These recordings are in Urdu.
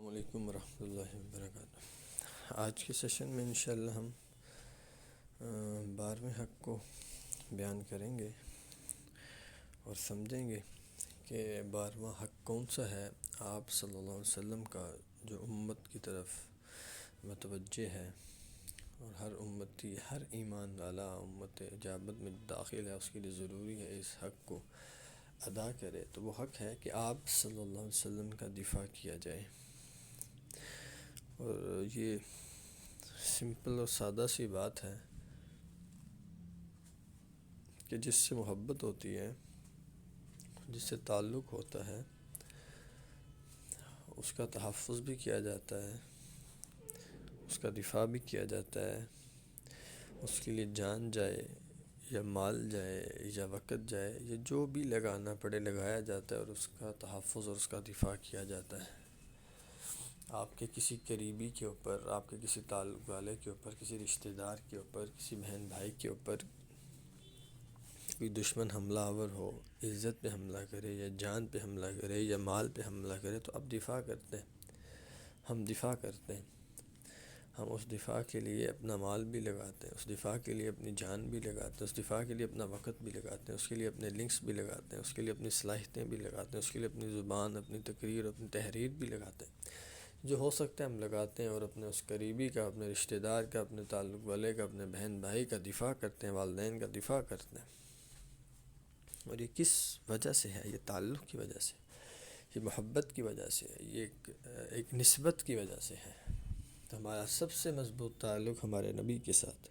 علیکم ورحمۃ اللہ وبرکاتہ۔ آج کے سیشن میں انشاءاللہ ہم 12ویں حق کو بیان کریں گے اور سمجھیں گے کہ 12واں حق کون سا ہے آپ صلی اللہ علیہ وسلم کا، جو امت کی طرف متوجہ ہے اور ہر امتی، ہر ایمان والا امت اجابت میں داخل ہے، اس کے لیے ضروری ہے اس حق کو ادا کرے۔ تو وہ حق ہے کہ آپ صلی اللہ علیہ وسلم کا دفاع کیا جائے، اور یہ سمپل اور سادہ سی بات ہے کہ جس سے محبت ہوتی ہے، جس سے تعلق ہوتا ہے، اس کا تحفظ بھی کیا جاتا ہے، اس کا دفاع بھی کیا جاتا ہے، اس کے لیے جان جائے یا مال جائے یا وقت جائے یا جو بھی لگانا پڑے لگایا جاتا ہے، اور اس کا تحفظ اور اس کا دفاع کیا جاتا ہے۔ آپ کے کسی قریبی کے اوپر، آپ کے کسی تعلق والے کے اوپر، کسی رشتہ دار کے اوپر، کسی بہن بھائی کے اوپر کوئی دشمن حملہ آور ہو، عزت پہ حملہ کرے یا جان پہ حملہ کرے یا مال پہ حملہ کرے، تو اب دفاع کرتے ہیں، ہم دفاع کرتے ہیں۔ ہم اس دفاع کے لیے اپنا مال بھی لگاتے ہیں، اس دفاع کے لیے اپنی جان بھی لگاتے ہیں، اس دفاع کے لیے اپنا وقت بھی لگاتے ہیں، اس کے لیے اپنے لنکس بھی لگاتے ہیں، اس کے لیے اپنی صلاحیتیں بھی لگاتے ہیں، اس کے لیے اپنی زبان، اپنی تقریر، اپنی تحریر بھی لگاتے ہیں۔ جو ہو سکتا ہے ہم لگاتے ہیں، اور اپنے اس قریبی کا، اپنے رشتہ دار کا، اپنے تعلق والے کا، اپنے بہن بھائی کا دفاع کرتے ہیں، والدین کا دفاع کرتے ہیں۔ اور یہ کس وجہ سے ہے؟ یہ تعلق کی وجہ سے، یہ محبت کی وجہ سے، یہ ایک نسبت کی وجہ سے ہے۔ تو ہمارا سب سے مضبوط تعلق ہمارے نبی کے ساتھ،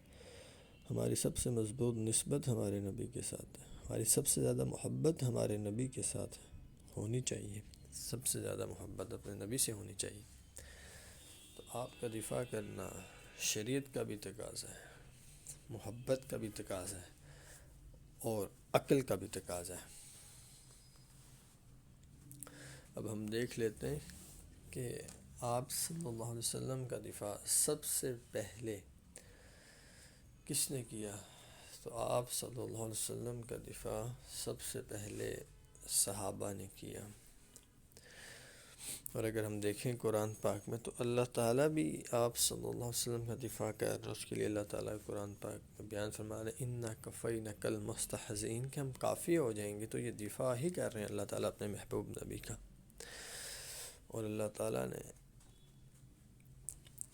ہماری سب سے مضبوط نسبت ہمارے نبی کے ساتھ ہے، ہماری سب سے زیادہ محبت ہمارے نبی کے ساتھ ہونی چاہیے، سب سے زیادہ محبت اپنے نبی سے ہونی چاہیے۔ تو آپ کا دفاع کرنا شریعت کا بھی تقاضا ہے، محبت کا بھی تقاضا ہے، اور عقل کا بھی تقاضا ہے۔ اب ہم دیکھ لیتے ہیں کہ آپ صلی اللہ علیہ وسلم کا دفاع سب سے پہلے کس نے کیا؟ تو آپ صلی اللہ علیہ وسلم کا دفاع سب سے پہلے صحابہ نے کیا۔ اور اگر ہم دیکھیں قرآن پاک میں، تو اللہ تعالیٰ بھی آپ صلی اللہ علیہ وسلم کا دفاع کر رہے ہیں۔ اس کے لیے اللہ تعالیٰ قرآن پاک میں بیان فرما رہے ہیں، اِنَّا كَفَيْنَاكَ الْمُسْتَهْزِئِينَ، کہ ہم کافی ہو جائیں گے۔ تو یہ دفاع ہی کر رہے ہیں اللہ تعالیٰ اپنے محبوب نبی کا، اور اللہ تعالیٰ نے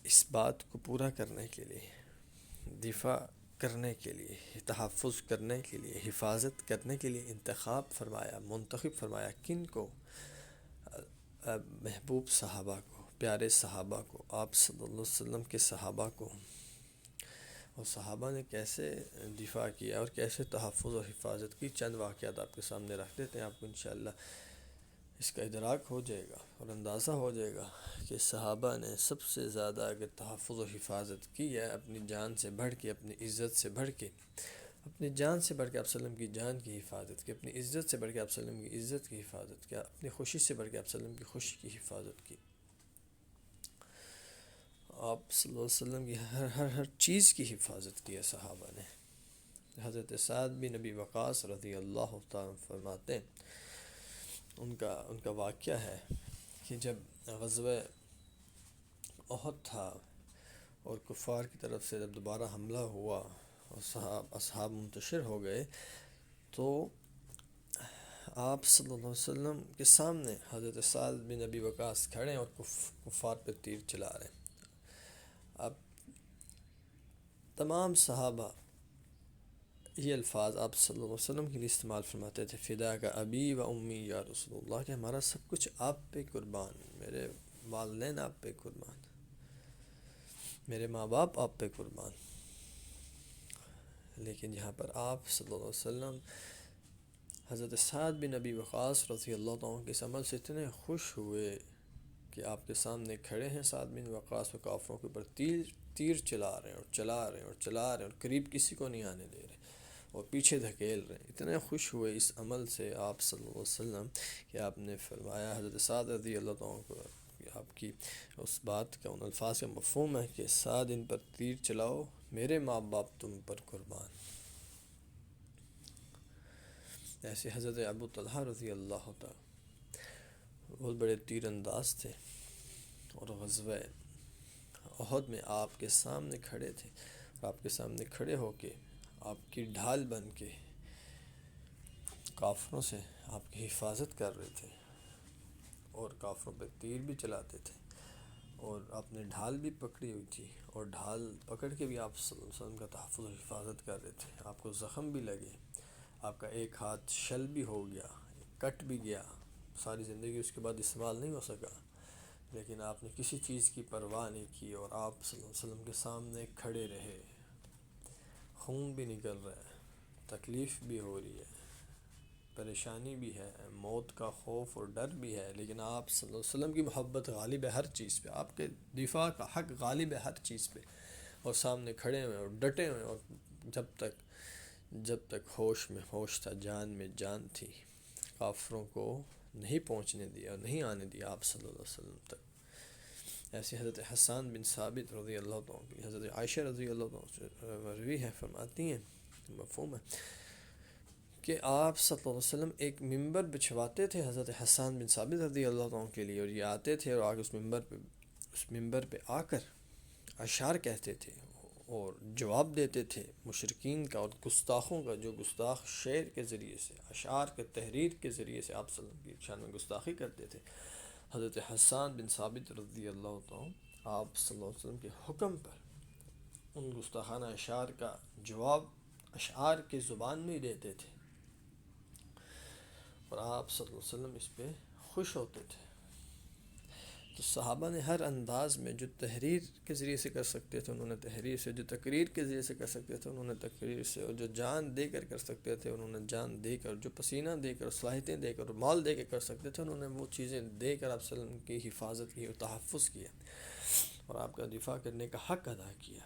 اس بات کو پورا کرنے کے لیے، دفاع کرنے کے لیے، تحفظ کرنے کے لیے، حفاظت کرنے کے لیے انتخاب فرمایا، منتخب فرمایا، کن کو؟ محبوب صحابہ کو، پیارے صحابہ کو، آپ صلی اللہ علیہ وسلم کے صحابہ کو۔ اور صحابہ نے کیسے دفاع کیا اور کیسے تحفظ اور حفاظت کی، چند واقعات آپ کے سامنے رکھ دیتے ہیں۔ آپ کو انشاءاللہ اس کا ادراک ہو جائے گا اور اندازہ ہو جائے گا کہ صحابہ نے سب سے زیادہ اگر تحفظ و حفاظت کی ہے، اپنی جان سے بڑھ کے، اپنی عزت سے بڑھ کے، اپنی جان سے بڑھ کے آپ وسلم کی جان کی حفاظت کی، اپنی عزت سے بڑھ کے آپ وسلم کی عزت کی حفاظت کی، اپنی خوشی سے بڑھ کے آپ وسلم کی خوشی کی حفاظت کی۔ آپ صلی اللہ علیہ وسلم کی ہر چیز کی حفاظت کی ہے صحابہ نے۔ حضرت سعد بن ابی وقاص رضی اللہ تعالیٰ فرماتے ہیں، ان کا واقعہ ہے کہ جب غزوہ احد تھا اور کفار کی طرف سے جب دوبارہ حملہ ہوا اور اصحاب منتشر ہو گئے، تو آپ صلی اللہ علیہ وسلم کے سامنے حضرت سعد بن ابی وقاص کھڑے ہیں اور کفار پہ تیر چلا رہے ہیں۔ اب تمام صحابہ یہ الفاظ آپ صلی اللہ علیہ وسلم کے لیے استعمال فرماتے تھے، فدا کا ابی و امی یا رسول اللہ، کہ ہمارا سب کچھ آپ پہ قربان، میرے والدین آپ پہ قربان، میرے ماں باپ آپ پہ قربان۔ لیکن یہاں پر آپ صلی اللہ علیہ وسلم حضرت سعد بن ابی وقاص رضی اللہ تعالیٰ عنہ کے اس عمل سے اتنے خوش ہوئے کہ آپ کے سامنے کھڑے ہیں سعد بن وقاص و کافروں کے اوپر تیر چلا رہے ہیں اور چلا رہے ہیں اور چلا رہے ہیں، اور قریب کسی کو نہیں آنے دے رہے اور پیچھے دھکیل رہے ہیں۔ اتنے خوش ہوئے اس عمل سے آپ صلی اللہ علیہ وسلم کہ آپ نے فرمایا، حضرت سعد رضی اللہ تعالیٰ عنہ کو، آپ کی اس بات کا، ان الفاظ کا مفہوم ہے کہ سعد ان پر تیر چلاؤ، میرے ماں باپ تم پر قربان۔ ایسے حضرت ابو طلحہ رضی اللہ تعالیٰ بہت بڑے تیر انداز تھے، غزوہ احد میں آپ کے سامنے کھڑے تھے، اور آپ کے سامنے کھڑے ہو کے آپ کی ڈھال بن کے کافروں سے آپ کی حفاظت کر رہے تھے، اور کافروں پہ تیر بھی چلاتے تھے، اور آپ نے ڈھال بھی پکڑی ہوئی تھی، اور ڈھال پکڑ کے بھی آپ صلی اللہ علیہ وسلم کا تحفظ و حفاظت کر رہے تھے۔ آپ کو زخم بھی لگے، آپ کا ایک ہاتھ شل بھی ہو گیا، کٹ بھی گیا، ساری زندگی اس کے بعد استعمال نہیں ہو سکا، لیکن آپ نے کسی چیز کی پرواہ نہیں کی، اور آپ صلی اللہ علیہ وسلم کے سامنے کھڑے رہے۔ خون بھی نکل رہا ہے، تکلیف بھی ہو رہی ہے، پریشانی بھی ہے، موت کا خوف اور ڈر بھی ہے، لیکن آپ صلی اللہ علیہ وسلم کی محبت غالب ہے ہر چیز پہ، آپ کے دفاع کا حق غالب ہے ہر چیز پہ، اور سامنے کھڑے ہوئے اور ڈٹے ہوئے، اور جب تک ہوش میں ہوش تھا، جان میں جان تھی، کافروں کو نہیں پہنچنے دیا اور نہیں آنے دیا آپ صلی اللہ علیہ وسلم تک۔ ایسے حضرت حسان بن ثابت رضی اللہ عنہ کی حضرت عائشہ رضی اللہ عنہ سے مروی ہے، فرماتی ہیں، مفہوم ہے کہ آپ صلی اللہ علیہ وسلم ایک ممبر بچھواتے تھے حضرت حسان بن ثابت رضی اللہ عنہ کے لیے، اور یہ آتے تھے اور آگے اس ممبر پہ آ کر اشعار کہتے تھے اور جواب دیتے تھے مشرکین کا اور گستاخوں کا، جو گستاخ شعر کے ذریعے سے، اشعار کے تحریر کے ذریعے سے آپ صلی اللہ علیہ وسلم کی شان میں گستاخی کرتے تھے۔ حضرت حسان بن ثابت رضی اللہ عنہ آپ صلی اللہ علیہ وسلم کے حکم پر ان گستاخانہ اشعار کا جواب اشعار کی زبان میں ہی دیتے تھے، اور آپ صلی اللہ علیہ وسلم اس پہ خوش ہوتے تھے۔ تو صحابہ نے ہر انداز میں جو تحریر کے ذریعے سے کر سکتے تھے انہوں نے تحریر سے، جو تقریر کے ذریعے سے کر سکتے تھے انہوں نے تقریر سے، اور جو جان دے کر سکتے تھے انہوں نے جان دے کر، جو پسینہ دے کر، صلاحیتیں دے کر، مال دے کے کر سکتے تھے انہوں نے وہ چیزیں دے کر آپ صلی اللہ علیہ وسلم کی حفاظت کی اور تحفظ کیا، اور آپ کا دفاع کرنے کا حق ادا کیا۔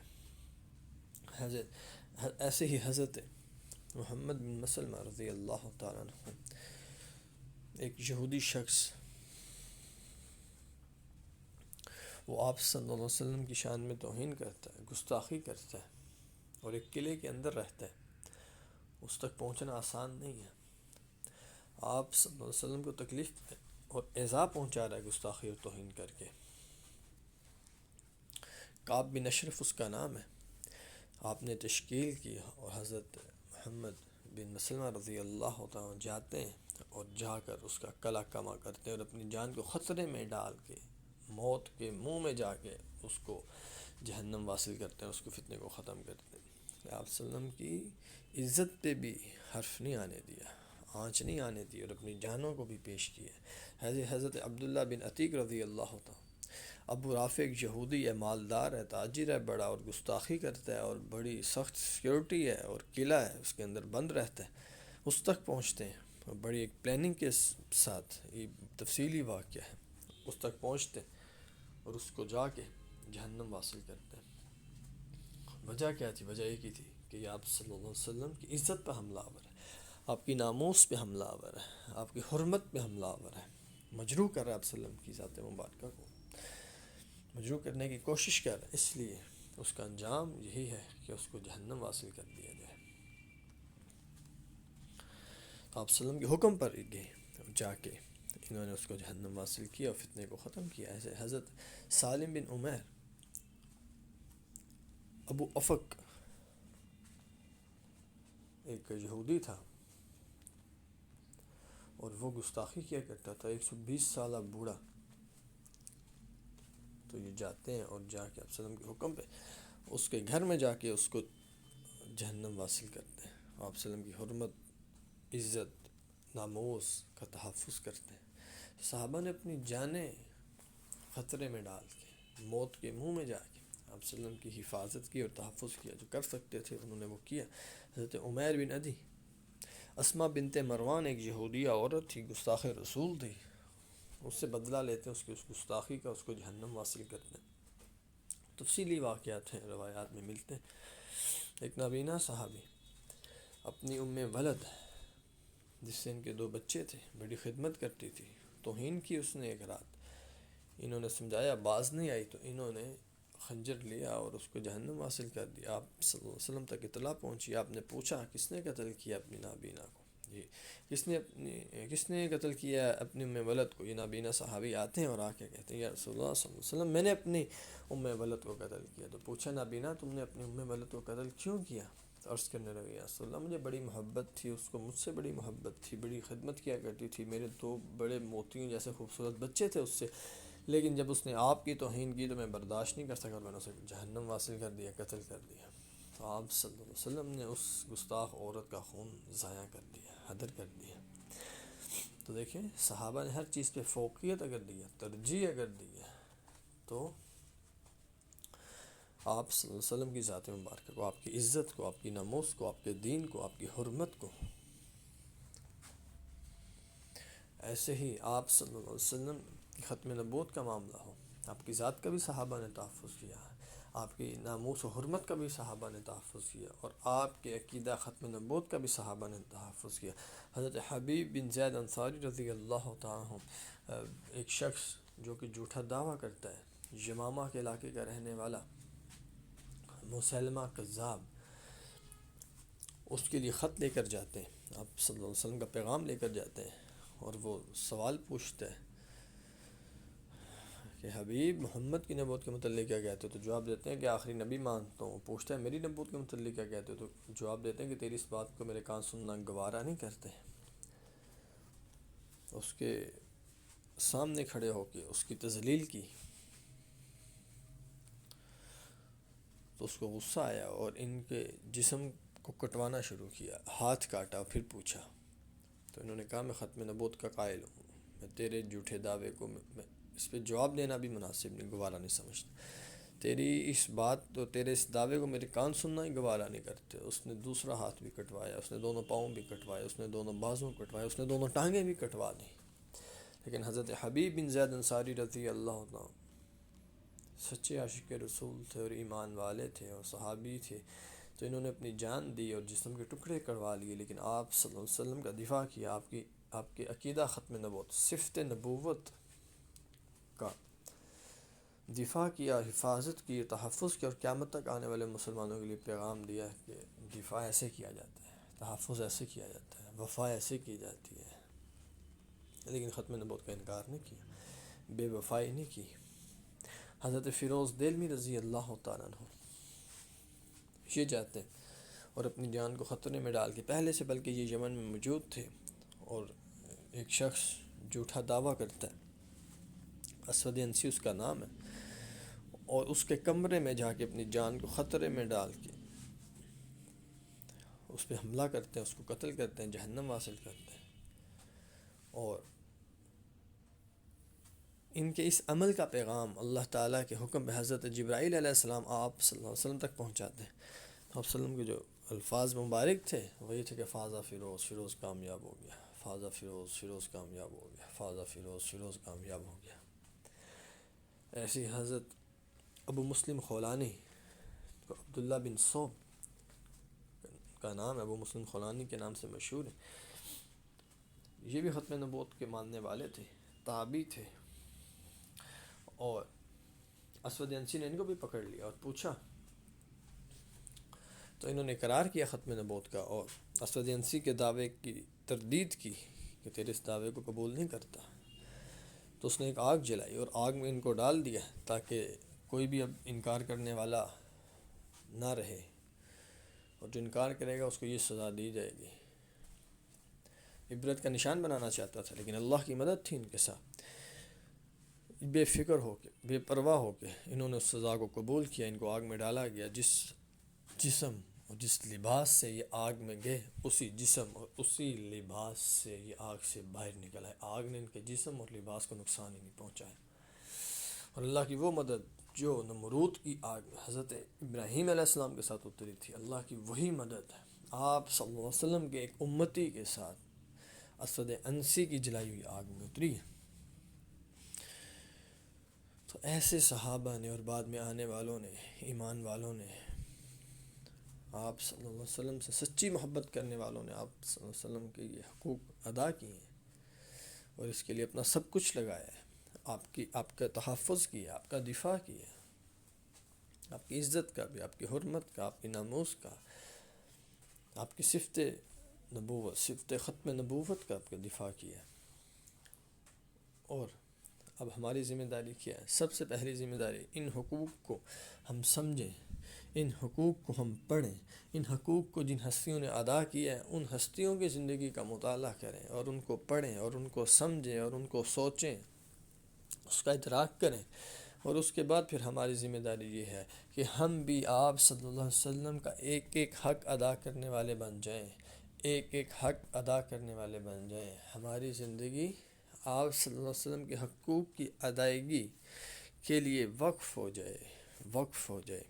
ایسے ہی حضرت محمد بن مسلمہ رضی اللہ تعالیٰ عنہ، ایک یہودی شخص، وہ آپ صلی اللہ علیہ وسلم کی شان میں توہین کرتا ہے، گستاخی کرتا ہے، اور ایک قلعے کے اندر رہتا ہے، اس تک پہنچنا آسان نہیں ہے، آپ صلی اللہ علیہ وسلم کو تکلیف اور ایذا پہنچا رہا ہے گستاخی اور توہین کر کے۔ کعب بن اشرف اس کا نام ہے، آپ نے تشکیل کی، اور حضرت محمد بن مسلمہ رضی اللہ تعالیٰ جاتے ہیں اور جا کر اس کا کلا کما کرتے ہیں، اور اپنی جان کو خطرے میں ڈال کے موت کے منہ میں جا کے اس کو جہنم واصل کرتے ہیں، اس کو فتنے کو ختم کرتے ہیں۔ کہ آپ صلی اللہ علیہ وسلم کی عزت پہ بھی حرف نہیں آنے دیا، آنچ نہیں آنے دی، اور اپنی جانوں کو بھی پیش کیا۔ حضرت عبداللہ بن عتیق رضی اللہ تعالیٰ، ابو رافع ایک یہودی ہے، مالدار ہے، تاجر ہے بڑا، اور گستاخی کرتا ہے، اور بڑی سخت سیکیورٹی ہے، اور قلعہ ہے اس کے اندر بند رہتا ہے، اس تک پہنچتے ہیں، اور بڑی ایک پلاننگ کے ساتھ، یہ تفصیلی واقعہ ہے، اس تک پہنچتے ہیں اور اس کو جا کے جہنم واصل کرتے ہیں۔ وجہ کیا تھی؟ وجہ ایک ہی تھی کہ یہ آپ صلی اللہ علیہ وسلم کی عزت پہ حملہ آور ہے، آپ کی ناموس پہ حملہ آور ہے، آپ کی حرمت پہ حملہ آور ہے، مجروح کر رہا ہے آپ صلی اللہ علیہ وسلم کی ذات مبارکہ کو، مجروح کرنے کی کوشش کر رہا ہے، اس لیے اس کا انجام یہی ہے کہ اس کو جہنم واصل کر دیا جائے۔ آپ صلی اللہ علیہ وسلم کے حکم پر گئے، جا کے انہوں نے اس کو جہنم واصل کیا اور فتنے کو ختم کیا۔ ایسے حضرت سالم بن عمیر، ابو افق ایک یہودی تھا، اور وہ گستاخی کیا کرتا تھا، 120 سالہ بوڑھا۔ تو یہ جاتے ہیں اور جا کے آپ صلی اللہ علیہ وسلم کے حکم پہ اس کے گھر میں جا کے اس کو جہنم واصل کرتے ہیں، آپ صلی اللہ علیہ وسلم کی حرمت، عزت، ناموس کا تحفظ کرتے ہیں۔ صحابہ نے اپنی جانیں خطرے میں ڈال کے، موت کے منہ میں جا کے آپ صلی اللہ علیہ وسلم کی حفاظت کی اور تحفظ کیا، جو کر سکتے تھے انہوں نے وہ کیا۔ حضرت عمیر بن عدی، اسماء بنت مروان ایک یہودیہ عورت تھی، گستاخ رسول تھی، اس سے بدلہ لیتے ہیں، اس کی اس گستاخی کا، اس کو جہنم واصل کرتے ہیں۔ تفصیلی واقعات ہیں، روایات میں ملتے ہیں۔ ایک نابینا صحابی اپنی ولد، جس سے ان کے 2 بچے تھے، بڑی خدمت کرتی تھی، توہین کی اس نے ایک رات، انہوں نے سمجھایا، باز نہیں آئی، تو انہوں نے خنجر لیا اور اس کو جہنم حاصل کر دیا۔ آپ صلی اللہ علیہ وسلم تک اطلاع پہنچی، آپ نے پوچھا کس نے قتل کیا اپنی نابینا کو؟ جی، کس نے قتل کیا اپنی ام ولد کو؟ یہ نابینا صحابی آتے ہیں اور آ کے کہتے ہیں یا رسول اللہ صلی اللہ علیہ وسلم میں نے اپنی ام ولد کو قتل کیا۔ تو پوچھا نابینا تم نے اپنی ام ولد کو قتل کیوں کیا؟ تو عرض کرنے لگے یا رسول اللہ مجھے بڑی محبت تھی، اس کو مجھ سے بڑی محبت تھی، بڑی خدمت کیا کرتی تھی، میرے دو بڑے موتیوں جیسے خوبصورت بچے تھے اس سے، لیکن جب اس نے آپ کی توہین کی تو میں برداشت نہیں کر سکا اور میں نے اسے جہنم واصل کر دیا، قتل کر دیا۔ تو آپ صلی اللہ علیہ وسلم نے اس گستاخ عورت کا خون ضائع کر دیا، ہدر کر دیا۔ تو دیکھیں صحابہ نے ہر چیز پہ فوقیت اگر دیا، ترجیح اگر دی ہے، تو آپ صلی اللہ علیہ وسلم کی ذات مبارکہ کو، آپ کی عزت کو، آپ کی ناموس کو، آپ کے دین کو، آپ کی حرمت کو، ایسے ہی آپ صلی اللہ علیہ وسلم کی ختم نبوت کا معاملہ ہو، آپ کی ذات کا بھی صحابہ نے تحفظ کیا ہے، آپ کی ناموس و حرمت کا بھی صحابہ نے تحفظ کیا، اور آپ کے عقیدہ ختم نبوت کا بھی صحابہ نے تحفظ کیا۔ حضرت حبیب بن زید انصاری رضی اللہ تعالیٰ عنہ، ایک شخص جو کہ جھوٹا دعویٰ کرتا ہے، یمامہ کے علاقے کا رہنے والا، مسلمہ کذاب، اس کے لیے خط لے کر جاتے ہیں، آپ صلی اللہ علیہ وسلم کا پیغام لے کر جاتے ہیں، اور وہ سوال پوچھتا ہے کہ حبیب محمد کی نبوت کے متعلق کیا کہتے ہو؟ تو جواب دیتے ہیں کہ آخری نبی مانتا ہوں۔ پوچھتا ہے میری نبوت کے متعلق کیا کہتے ہو؟ تو جواب دیتے ہیں کہ تیری اس بات کو میرے کان سننا گوارا نہیں کرتے۔ اس کے سامنے کھڑے ہو کے اس کی تذلیل کی تو اس کو غصہ آیا اور ان کے جسم کو کٹوانا شروع کیا، ہاتھ کاٹا، پھر پوچھا۔ تو انہوں نے کہا میں ختم نبوت کا قائل ہوں، میں تیرے جھوٹے دعوے کو میں اس پہ جواب دینا بھی مناسب نہیں، گوارا نہیں سمجھتا، تیری اس بات تو تیرے اس دعوے کو میرے کان سننا ہی گوارا نہیں کرتے۔ اس نے دوسرا ہاتھ بھی کٹوایا، اس نے دونوں پاؤں بھی کٹوائے، اس نے دونوں بازوں کٹوائے، اس نے دونوں ٹانگیں بھی کٹوا دیں۔ لیکن حضرت حبیب بن زید انصاری رضی اللہ عنہ سچے عاشق رسول تھے اور ایمان والے تھے اور صحابی تھے، تو انہوں نے اپنی جان دی اور جسم کے ٹکڑے کروا لیے، لیکن آپ صلی اللہ علیہ وسلم کا دفاع کیا، آپ کے عقیدہ ختم نبوت، صفت نبوت کا دفاع کیا، حفاظت کی، تحفظ کیا، اور قیامت تک آنے والے مسلمانوں کے لیے پیغام دیا کہ دفاع ایسے کیا جاتا ہے، تحفظ ایسے کیا جاتا ہے، وفا ایسے کی جاتی ہے۔ لیکن ختم نبوت کا انکار نہیں کیا، بے وفائی نہیں کی۔ حضرت فیروز دہلوی رضی اللہ تعالیٰ عنہ یہ جاتے ہیں اور اپنی جان کو خطرے میں ڈال کے، پہلے سے بلکہ یہ یمن میں موجود تھے، اور ایک شخص جھوٹا دعویٰ کرتا ہے، اسود انسی اس کا نام ہے، اور اس کے کمرے میں جا کے اپنی جان کو خطرے میں ڈال کے اس پہ حملہ کرتے ہیں، اس کو قتل کرتے ہیں، جہنم حاصل کرتے ہیں، اور ان کے اس عمل کا پیغام اللہ تعالیٰ کے حکم پہ حضرت جبرائیل علیہ السلام آپ صلی اللہ علیہ وسلم تک پہنچاتے ہیں۔ تو آپ صلی اللہ علیہ وسلم کے جو الفاظ مبارک تھے وہی تھے کہ فازہ فیروز، فیروز کامیاب ہو گیا، فازہ فیروز، فیروز کامیاب ہو گیا، فازہ فیروز، فیروز کامیاب ہو گیا۔ ایسی حضرت ابو مسلم خولانی کو عبداللہ بن صوب کا نام ہے، ابو مسلم خولانی کے نام سے مشہور ہے، یہ بھی ختم نبوت کے ماننے والے تھے، تابعی تھے، اور اسود انسی نے ان کو بھی پکڑ لیا اور پوچھا، تو انہوں نے اقرار کیا ختم نبوت کا، اور اسود انسی کے دعوے کی تردید کی کہ تیرے اس دعوے کو قبول نہیں کرتا۔ تو اس نے ایک آگ جلائی اور آگ میں ان کو ڈال دیا تاکہ کوئی بھی اب انکار کرنے والا نہ رہے، اور جو انکار کرے گا اس کو یہ سزا دی جائے گی۔ عبرت کا نشان بنانا چاہتا تھا، لیکن اللہ کی مدد تھی ان کے ساتھ، بے فکر ہو کے، بے پرواہ ہو کے انہوں نے اس سزا کو قبول کیا، ان کو آگ میں ڈالا گیا۔ جس جسم اور جس لباس سے یہ آگ میں گئے، اسی جسم اور اسی لباس سے یہ آگ سے باہر نکل آئے۔ آگ نے ان کے جسم اور لباس کو نقصان ہی نہیں پہنچایا، اور اللہ کی وہ مدد جو نمرود کی آگ میں حضرت ابراہیم علیہ السلام کے ساتھ اتری تھی، اللہ کی وہی مدد آپ صلی اللہ علیہ وسلم کے ایک امتی کے ساتھ اسود انسی کی جلائی ہوئی آگ میں اتری ہے۔ تو ایسے صحابہ نے اور بعد میں آنے والوں نے، ایمان والوں نے، آپ صلی اللہ علیہ وسلم سے سچی محبت کرنے والوں نے آپ صلی اللہ علیہ وسلم کے یہ حقوق ادا کیے ہیں، اور اس کے لیے اپنا سب کچھ لگایا ہے، آپ کا تحفظ کیا، آپ کا دفاع کیا، آپ کی عزت کا بھی، آپ کی حرمت کا، آپ کی ناموس کا، آپ کی صفت نبوت، صفت ختم نبوت کا آپ کا دفاع کیا. اور اب ہماری ذمہ داری کیا ہے؟ سب سے پہلی ذمہ داری ان حقوق کو ہم سمجھیں، ان حقوق کو ہم پڑھیں، ان حقوق کو جن ہستیوں نے ادا کیا ہے ان ہستیوں کی زندگی کا مطالعہ کریں اور ان کو پڑھیں اور ان کو سمجھیں اور ان کو سوچیں، اس کا ادراک کریں. اور اس کے بعد پھر ہماری ذمہ داری یہ ہے کہ ہم بھی آپ صلی اللہ علیہ وسلم کا ایک ایک حق ادا کرنے والے بن جائیں، ایک ایک حق ادا کرنے والے بن جائیں. ہماری زندگی آپ صلی اللہ علیہ وسلم کے حقوق کی ادائیگی کے لیے وقف ہو جائے، وقف ہو جائے.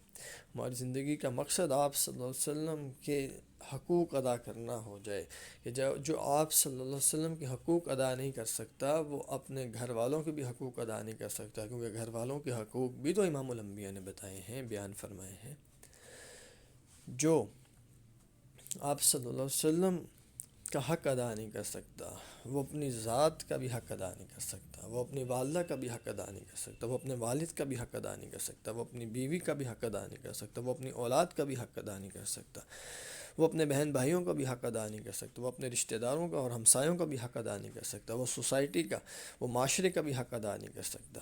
ہماری زندگی کا مقصد آپ صلی اللہ علیہ وسلم کے حقوق ادا کرنا ہو جائے کہ جو آپ صلی اللہ علیہ وسلم کے حقوق ادا نہیں کر سکتا وہ اپنے گھر والوں کے بھی حقوق ادا نہیں کر سکتا، کیونکہ گھر والوں کے حقوق بھی تو امام الانبیاء نے بتائے ہیں، بیان فرمائے ہیں. جو آپ صلی اللہ علیہ وسلم کا حق ادا نہیں کر سکتا وہ اپنی ذات کا بھی حق ادا نہیں کر سکتا، وہ اپنی والدہ کا بھی حق ادا نہیں کر سکتا، وہ اپنے والد کا بھی حق ادا نہیں کر سکتا، وہ اپنی بیوی کا بھی حق ادا نہیں کر سکتا، وہ اپنی اولاد کا بھی حق ادا نہیں کر سکتا، وہ اپنے بہن بھائیوں کا بھی حق ادا نہیں کر سکتا، وہ اپنے رشتہ داروں کا اور ہمسایوں کا بھی حق ادا نہیں کر سکتا، وہ سوسائٹی کا، وہ معاشرے کا بھی حق ادا نہیں کر سکتا.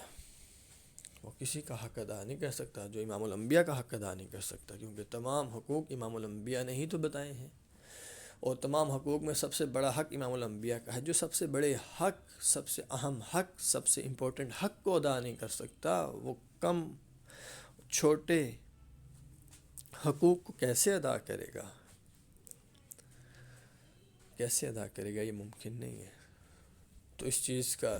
وہ کسی کا حق ادا نہیں کر سکتا جو امام الانبیاء کا حق ادا نہیں کر سکتا، کیونکہ تمام حقوق امام الانبیاء نے ہی تو بتائے ہیں. اور تمام حقوق میں سب سے بڑا حق امام الانبیاء کا ہے. جو سب سے بڑے حق، سب سے اہم حق، سب سے امپورٹنٹ حق کو ادا نہیں کر سکتا، وہ کم چھوٹے حقوق کو کیسے ادا کرے گا؟ کیسے ادا کرے گا؟ یہ ممکن نہیں ہے. تو اس چیز کا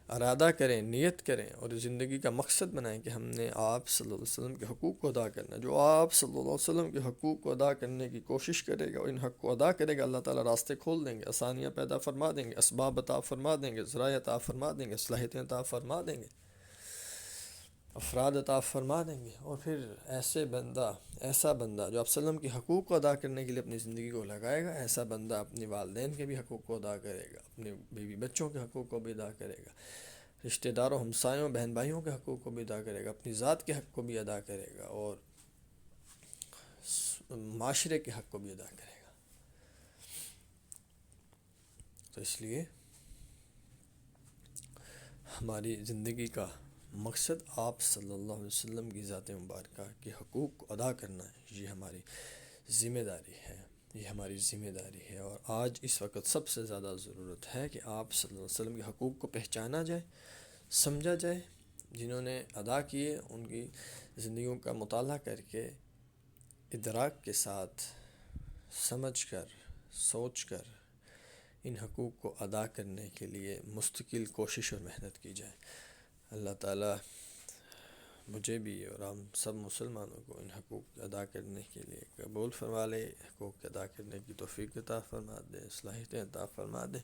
ارادہ کریں، نیت کریں اور زندگی کا مقصد بنائیں کہ ہم نے آپ صلی اللہ علیہ وسلم کے حقوق کو ادا کرنا ہے. جو آپ صلی اللہ علیہ وسلم کے حقوق کو ادا کرنے کی کوشش کرے گا اور ان حق کو ادا کرے گا، اللہ تعالیٰ راستے کھول دیں گے، آسانیاں پیدا فرما دیں گے، اسباب عطا فرما دیں گے، ذرائع عطا فرما دیں گے، صلاحیتیں عطا فرما دیں گے، افراد عطا فرما دیں گے. اور پھر ایسا بندہ جو آپ صلی اللہ علیہ وسلم کے حقوق کو ادا کرنے کے لیے اپنی زندگی کو لگائے گا، ایسا بندہ اپنی والدین کے بھی حقوق کو ادا کرے گا، اپنے بیوی بچوں کے حقوق کو بھی ادا کرے گا، رشتہ داروں، ہمسایوں، بہن بھائیوں کے حقوق کو بھی ادا کرے گا، اپنی ذات کے حق کو بھی ادا کرے گا اور معاشرے کے حق کو بھی ادا کرے گا. تو اس لیے ہماری زندگی کا مقصد آپ صلی اللہ علیہ وسلم کی ذات مبارکہ کے حقوق کو ادا کرنا ہے. یہ ہماری ذمہ داری ہے، یہ ہماری ذمہ داری ہے. اور آج اس وقت سب سے زیادہ ضرورت ہے کہ آپ صلی اللہ علیہ وسلم کے حقوق کو پہچانا جائے، سمجھا جائے. جنہوں نے ادا کیے ان کی زندگیوں کا مطالعہ کر کے ادراک کے ساتھ سمجھ کر، سوچ کر ان حقوق کو ادا کرنے کے لیے مستقل کوشش اور محنت کی جائے. اللہ تعالیٰ مجھے بھی اور ہم سب مسلمانوں کو ان حقوق ادا کرنے کے لیے قبول فرما لے، حقوق ادا کرنے کی توفیق عطا فرما دے، صلاحیتیں عطا فرما دے.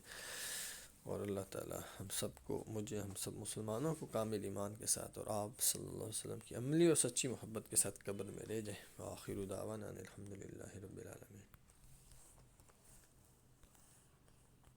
اور اللہ تعالیٰ ہم سب مسلمانوں کو کامل ایمان کے ساتھ اور آپ صلی اللہ علیہ وسلم کی عملی اور سچی محبت کے ساتھ قبر میں لے جائے. وآخر دعوانا الحمد للہ رب العالمین.